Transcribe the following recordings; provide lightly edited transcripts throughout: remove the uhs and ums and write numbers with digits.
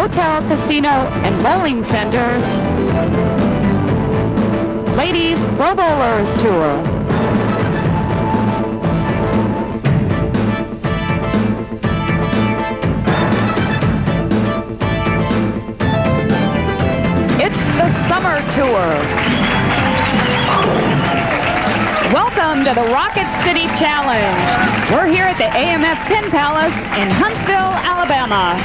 hotel, casino, and bowling centers. Ladies Pro Bowlers Tour. It's the Summer Tour. Welcome to the Rocket City Challenge. We're here at the AMF Pin Palace in Huntsville, Alabama.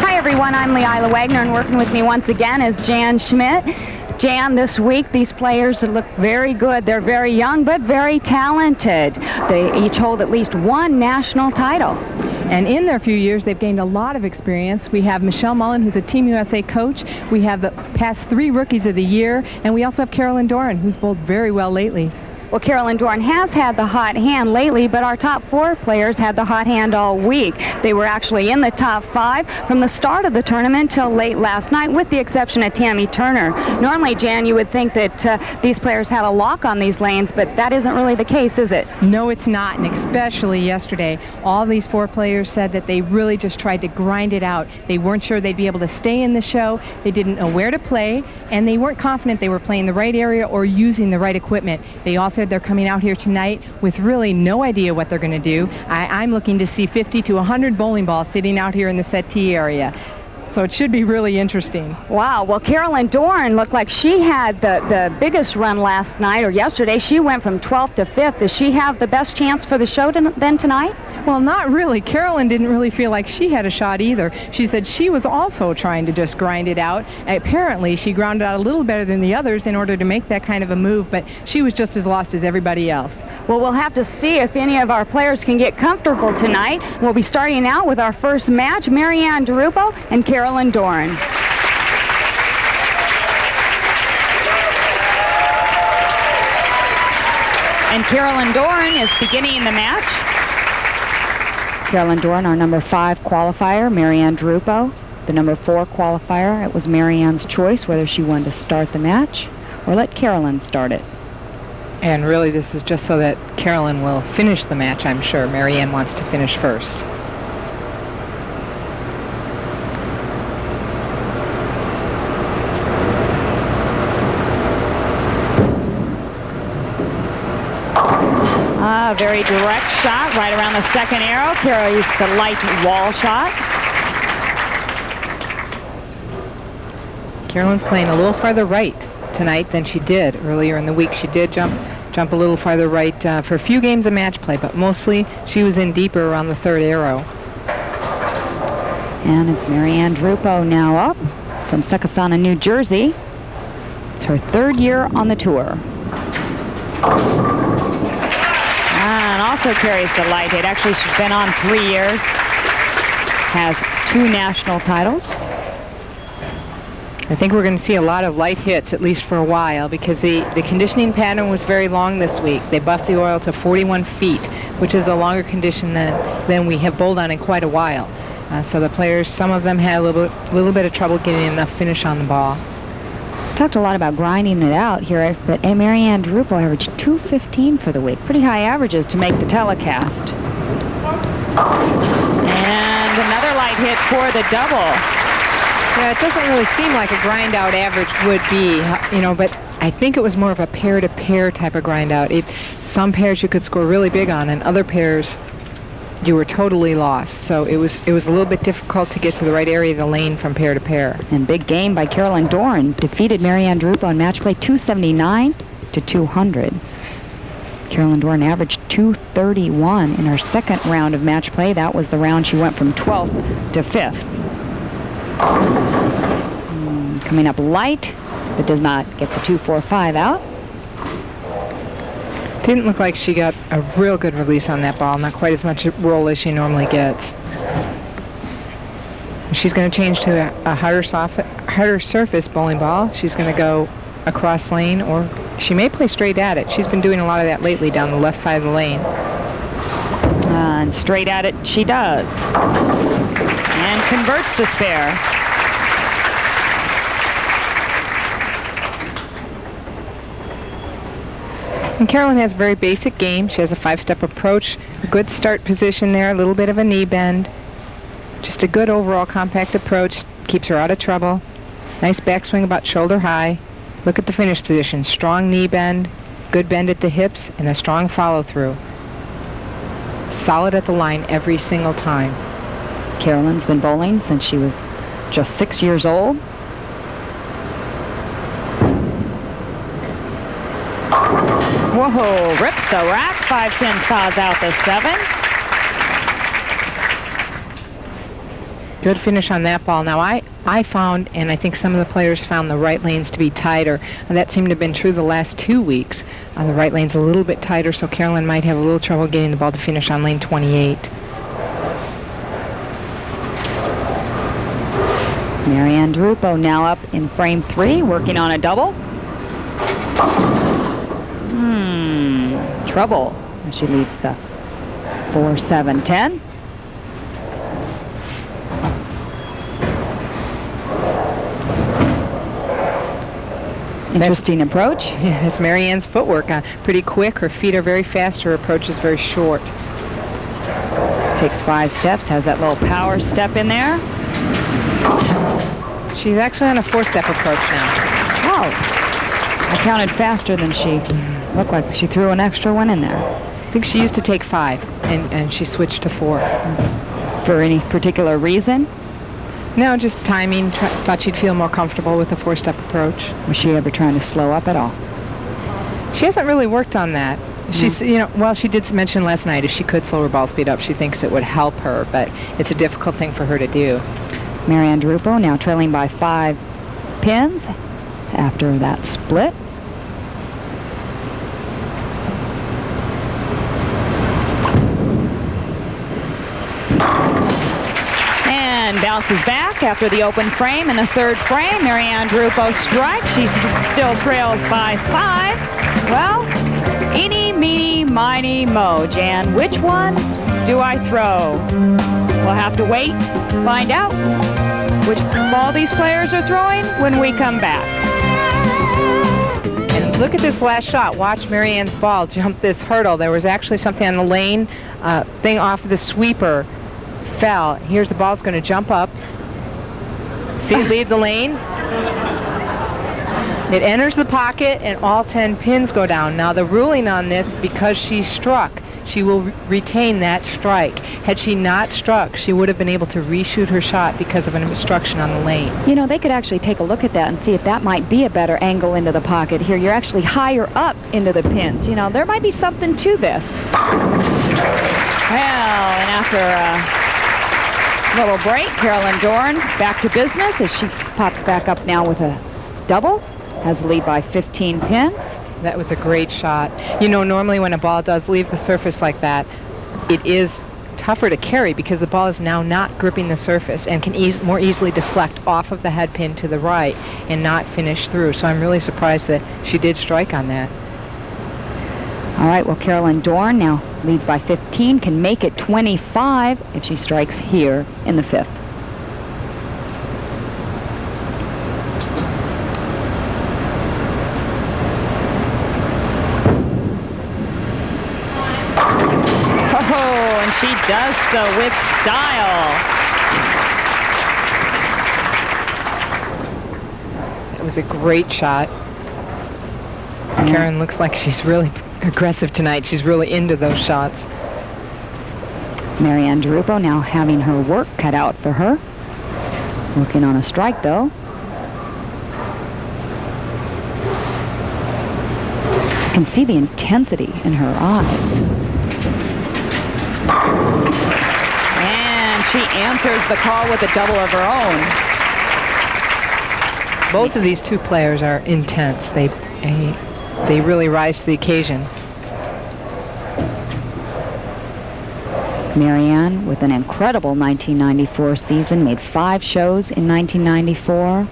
Hi everyone, I'm Leila Wagner, and working with me once again is Jan Schmidt. Jan, this week these players look very good. They're very young but very talented. They each hold at least one national title. And in their few years, they've gained a lot of experience. We have Michelle Mullen, who's a Team USA coach. We have the past 3 Rookies of the Year. And we also have Carolyn Dorin, who's bowled very well lately. Well, Carolyn Dorin has had the hot hand lately, but our top 4 players had the hot hand all week. They were actually in the top 5 from the start of the tournament till late last night, with the exception of Tammy Turner. Normally, Jan, you would think that these players had a lock on these lanes, but that isn't really the case, is it? No, it's not, and especially yesterday. All these 4 players said that they really just tried to grind it out. They weren't sure they'd be able to stay in the show. They didn't know where to play, and they weren't confident they were playing the right area or using the right equipment. They all said they're coming out here tonight with really no idea what they're going to do. I'm looking to see 50 to 100 bowling balls sitting out here in the settee area. So it should be really interesting. Wow. Well, Carolyn Dorin looked like she had the biggest run last night, or yesterday. She went from 12th to 5th. Does she have the best chance for the show then tonight? Well, not really. Carolyn didn't really feel like she had a shot either. She said she was also trying to just grind it out. Apparently, she grounded out a little better than the others in order to make that kind of a move, but she was just as lost as everybody else. Well, we'll have to see if any of our players can get comfortable tonight. We'll be starting out with our first match, Marianne DiRupo and Carolyn Dorin. And Carolyn Dorin is beginning the match. Carolyn Dorin, our number 5 qualifier, Marianne DiRupo, the number 4 qualifier. It was Marianne's choice whether she wanted to start the match or let Carolyn start it. And really, this is just so that Carolyn will finish the match, I'm sure. Marianne wants to finish first. Very direct shot right around the second arrow. Carries the light wall shot. Carolyn's playing a little farther right tonight than she did earlier in the week. She did jump a little farther right for a few games of match play, but mostly she was in deeper around the 3rd arrow. And it's Marianne DiRupo now up from Secaucus, New Jersey. It's her 3rd year on the tour. And also carries the light hit. Actually, she's been on 3 years. Has 2 national titles. I think we're going to see a lot of light hits, at least for a while, because the conditioning pattern was very long this week. They buffed the oil to 41 feet, which is a longer condition than we have bowled on in quite a while. So the players, some of them had a little bit of trouble getting enough finish on the ball. Talked a lot about grinding it out here, but Marianne DiRupo averaged 215 for the week. Pretty high averages to make the telecast. And another light hit for the double. Yeah, it doesn't really seem like a grind out average would be, but I think it was more of a pair-to-pair type of grind out. Some pairs you could score really big on, and other pairs you were totally lost. So it was a little bit difficult to get to the right area of the lane from pair to pair. And big game by Carolyn Dorin. Defeated Marianne DiRupo in match play 279 to 200. Carolyn Dorin averaged 231 in her 2nd round of match play. That was the round she went from 12th to 5th. Coming up light, but does not get the 2-4-5 out. Didn't look like she got a real good release on that ball. Not quite as much roll as she normally gets. She's going to change to a harder surface bowling ball. She's going to go across lane, or she may play straight at it. She's been doing a lot of that lately down the left side of the lane. And straight at it she does. And converts the spare. And Carolyn has a very basic game. She has a 5-step approach, a good start position there, a little bit of a knee bend. Just a good overall compact approach. Keeps her out of trouble. Nice backswing about shoulder high. Look at the finish position. Strong knee bend, good bend at the hips, and a strong follow through. Solid at the line every single time. Carolyn's been bowling since she was just 6 years old. Whoa, rips the rack. 5 pins cause out the 7. Good finish on that ball. Now, I found, and I think some of the players found, the right lanes to be tighter. And that seemed to have been true the last 2 weeks. The right lane's a little bit tighter, so Carolyn might have a little trouble getting the ball to finish on lane 28. Marianne DiRupo now up in frame 3, working on a double. Trouble. She leaves the 4-7-10. Interesting approach. Yeah, it's Marianne's footwork. Pretty quick. Her feet are very fast. Her approach is very short. Takes 5 steps. Has that little power step in there. She's actually on a 4-step approach now. Oh. I counted faster than she. Looked like she threw an extra one in there. I think she used to take 5, and she switched to 4. For any particular reason? No, just timing. Thought she'd feel more comfortable with a 4-step approach. Was she ever trying to slow up at all? She hasn't really worked on that. She's, well, she did mention last night if she could slow her ball speed up, she thinks it would help her, but it's a difficult thing for her to do. Marianne DiRupo now trailing by 5 pins after that split. And bounces back after the open frame. In the 3rd frame, Marianne DiRupo strikes. She still trails by 5. Well, eeny, meeny, miny, mo. Jan, which one do I throw? We'll have to wait, find out which ball these players are throwing when we come back. And look at this last shot. Watch Marianne's ball jump this hurdle. There was actually something on the lane, thing off of the sweeper fell. Here's the ball's going to jump up. See it leave the lane? It enters the pocket and all 10 pins go down. Now the ruling on this, because she struck, she will retain that strike. Had she not struck, she would have been able to reshoot her shot because of an obstruction on the lane. You know, they could actually take a look at that and see if that might be a better angle into the pocket. Here, you're actually higher up into the pins. You know, there might be something to this. Well, and after little break, Carolyn Dorin back to business as she pops back up now with a double. Has a lead by 15 pins. That was a great shot. You know, normally when a ball does leave the surface like that, it is tougher to carry because the ball is now not gripping the surface and can more easily deflect off of the head pin to the right and not finish through. So I'm really surprised that she did strike on that. All right, well, Carolyn Dorin now leads by 15, can make it 25 if she strikes here in the 5th. Oh, and she does so with style. That was a great shot. Karen looks like she's really aggressive tonight. She's really into those shots. Marianne DiRupo now having her work cut out for her. Working on a strike, though. You can see the intensity in her eyes. And she answers the call with a double of her own. Both of these two players are intense. They really rise to the occasion. Marianne with an incredible 1994 season, made 5 shows in 1994.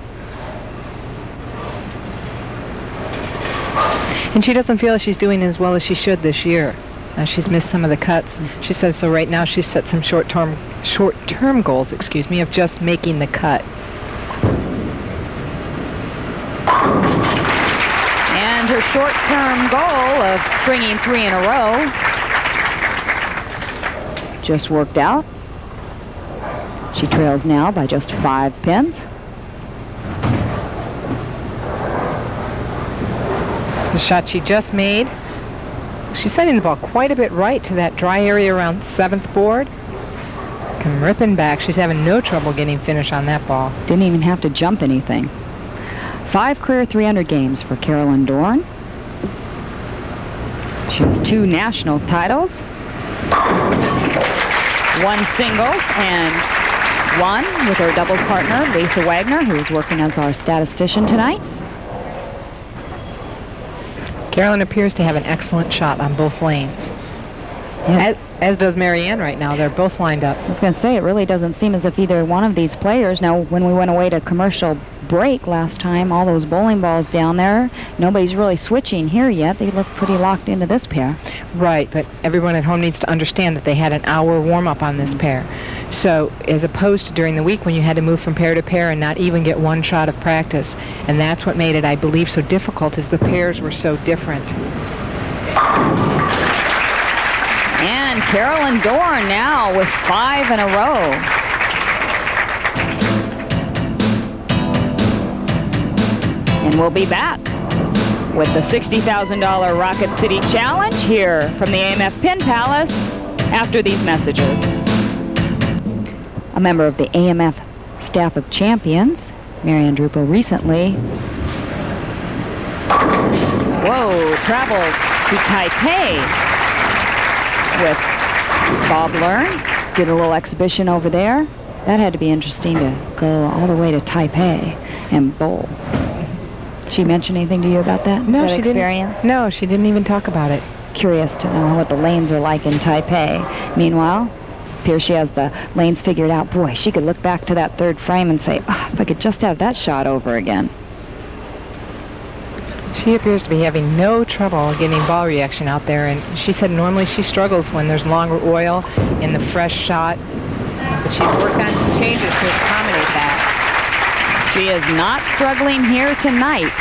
And she doesn't feel she's doing as well as she should this year. She's missed some of the cuts. She says so right now she's set some short-term goals, of just making the cut. And her short-term goal of stringing 3 in a row just worked out. She trails now by just 5 pins. The shot she just made, she's sending the ball quite a bit right to that dry area around 7th board. Come ripping back. She's having no trouble getting finish on that ball. Didn't even have to jump anything. 5 career 300 games for Carolyn Dorin. She has 2 national titles. 1 singles and 1 with her doubles partner, Lisa Wagner, who is working as our statistician tonight. Carolyn appears to have an excellent shot on both lanes. Yeah. As does Marianne right now. They're both lined up. I was going to say, it really doesn't seem as if either one of these players, now when we went away to commercial break last time, all those bowling balls down there, nobody's really switching here yet. They look pretty locked into this pair. Right, but everyone at home needs to understand that they had an hour warm-up on this pair. So as opposed to during the week when you had to move from pair to pair and not even get 1 shot of practice. And that's what made it, I believe, so difficult, is the pairs were so different. And Carolyn Dorin now with 5 in a row. And we'll be back with the $60,000 Rocket City Challenge here from the AMF Pin Palace after these messages. A member of the AMF staff of champions, Marianne DiRupo, recently traveled to Taipei with Bob Learn. Did a little exhibition over there. That had to be interesting to go all the way to Taipei and bowl. She mention anything to you about that? No, that she experience? didn't. No, she didn't even talk about it. Curious to know what the lanes are like in Taipei. Meanwhile, here she has the lanes figured out. Boy, she could look back to that 3rd frame and say, oh, if I could just have that shot over again. She appears to be having no trouble getting ball reaction out there, and she said normally she struggles when there's longer oil in the fresh shot, but she's worked on some changes to accommodate that. She is not struggling here tonight,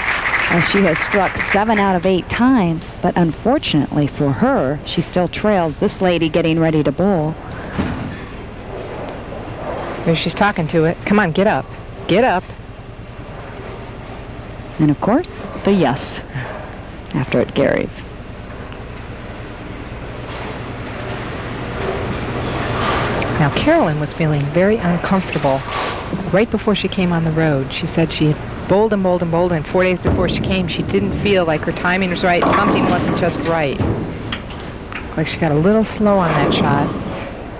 as she has struck 7 out of 8 times, but unfortunately for her, she still trails this lady getting ready to bowl. There she's talking to it. Come on, get up. Get up. And of course, the yes after it carries. Now, Carolyn was feeling very uncomfortable right before she came on the road. She said she had bowled and bowled and bowled, and 4 days before she came, she didn't feel like her timing was right. Something wasn't just right. Like she got a little slow on that shot.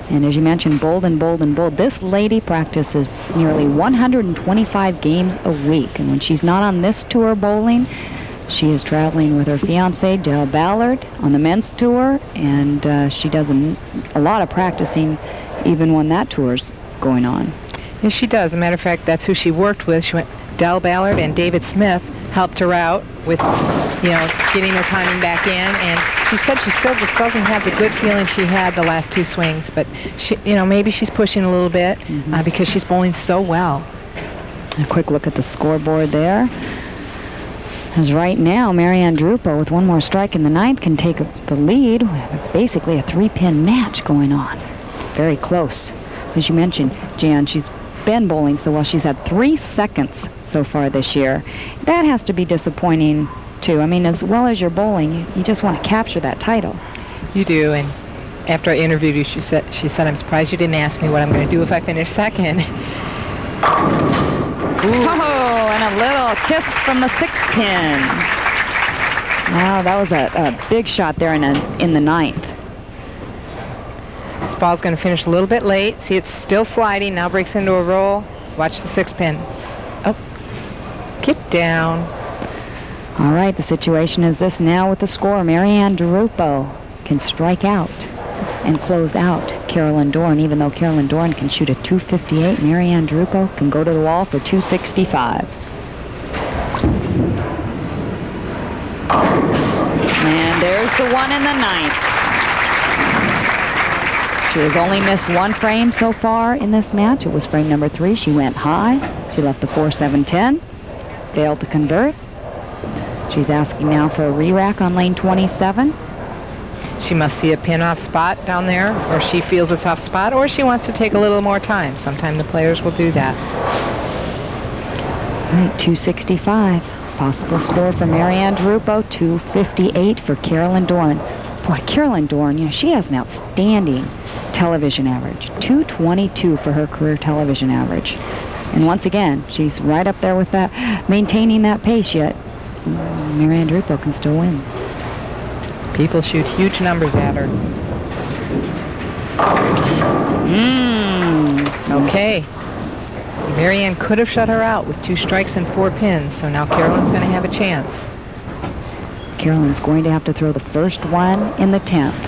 And as you mentioned, bowled and bowled and bowled. This lady practices nearly 125 games a week. And when she's not on this tour bowling, she is traveling with her fiancé, Dale Ballard, on the men's tour. And she does a lot of practicing even when that tour's going on. Yes, she does. As a matter of fact, that's who she worked with. She went, Dale Ballard and David Smith helped her out with, getting her timing back in. And she said she still just doesn't have the good feeling she had the last 2 swings. But, she, maybe she's pushing a little bit because she's bowling so well. A quick look at the scoreboard there. As right now, Marianne DiRupo, with 1 more strike in the 9th, can take the lead. We have basically a 3-pin match going on. Very close. As you mentioned, Jan, she's been bowling so well. She's had 3 seconds so far this year. That has to be disappointing, too. I mean, as well as you're bowling, you just want to capture that title. You do, and after I interviewed you, she said, I'm surprised you didn't ask me what I'm going to do if I finish second. Oh, and a little kiss from the 6th pin. Wow, that was a big shot there in the 9th. This ball's going to finish a little bit late. See, it's still sliding. Now breaks into a roll. Watch the 6th pin. Oh, get down. All right, the situation is this now with the score. Marianne DiRupo can strike out and close out Carolyn Dorin. Even though Carolyn Dorin can shoot a 258, Marianne DiRupo can go to the wall for 265. And there's the 1 in the 9th. She has only missed 1 frame so far in this match. It was frame number 3. She went high. She left the 4-7-10. Failed to convert. She's asking now for a re-rack on lane 27. She must see a pin off spot down there, or she feels it's off spot, or she wants to take a little more time. Sometimes the players will do that. All right, 265. Possible score for Marianne DiRupo, 258 for Carolyn Dorin. Boy, Carolyn Dorin, you know, she has an outstanding television average. 222 for her career television average. And once again, she's right up there with that, maintaining that pace yet. Marianne DiRupo can still win. People shoot huge numbers at her. Okay. Marianne could have shut her out with 2 strikes and 4 pins, so now Carolyn's going to have a chance. Carolyn's going to have to throw the first one in the 10th.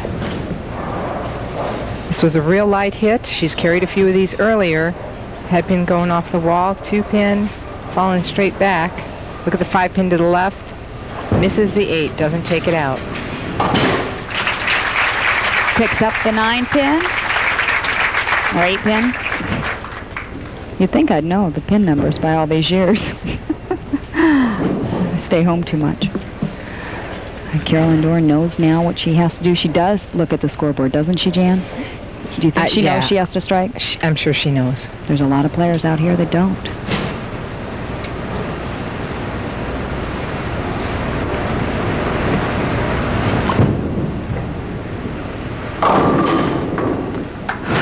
This was a real light hit. She's carried a few of these earlier. Head pin going off the wall, 2 pin, falling straight back. Look at the 5 pin to the left. Misses the 8, doesn't take it out. Picks up the 9 pin, or 8 pin. You'd think I'd know the pin numbers by all these years. I stay home too much. And Carolyn Dorin knows now what she has to do. She does look at the scoreboard, doesn't she, Jan? Do you think she knows she has to strike? I'm sure she knows. There's a lot of players out here that don't.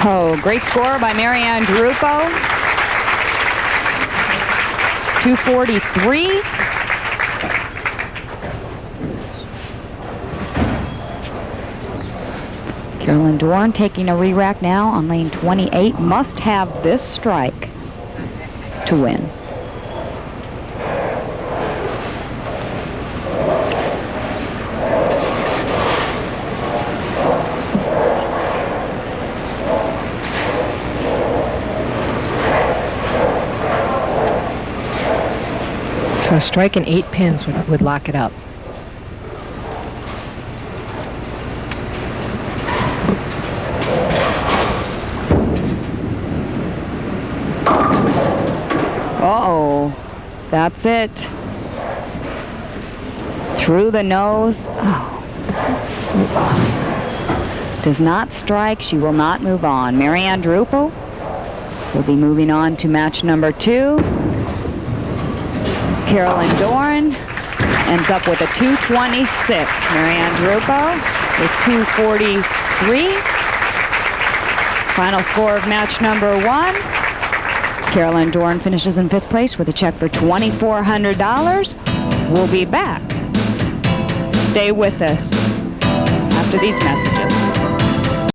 Oh, great score by Marianne DiRupo. 243. Carolyn Dorin taking a re-rack now on lane 28. Must have this strike to win. So a strike and 8 pins would lock it up. Uh-oh. That's it. Through the nose. Oh. Does not strike. She will not move on. Marianne DiRupo will be moving on to match number 2. Carolyn Dorin ends up with a 226. Marianne DiRupo with 243. Final score of match number 1. Carolyn Dorin finishes in 5th place with a check for $2,400. We'll be back. Stay with us after these messages.